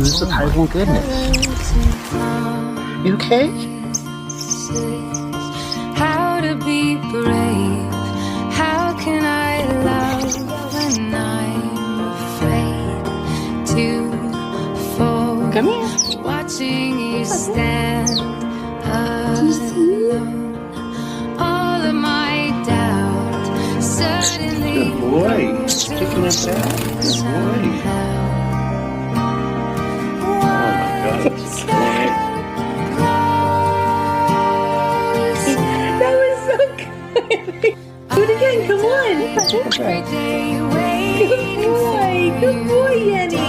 use the Bible. Goodness. You okay? How to be brave? How can I love when I'm afraid to fall? Come here. Watching you stand alone. All of my doubt suddenly Good boy. Sticking it back. Good boy. Oh my God. It's quiet. That was so good. Do it again. Come on. Every day Good boy. Good boy, Yenny.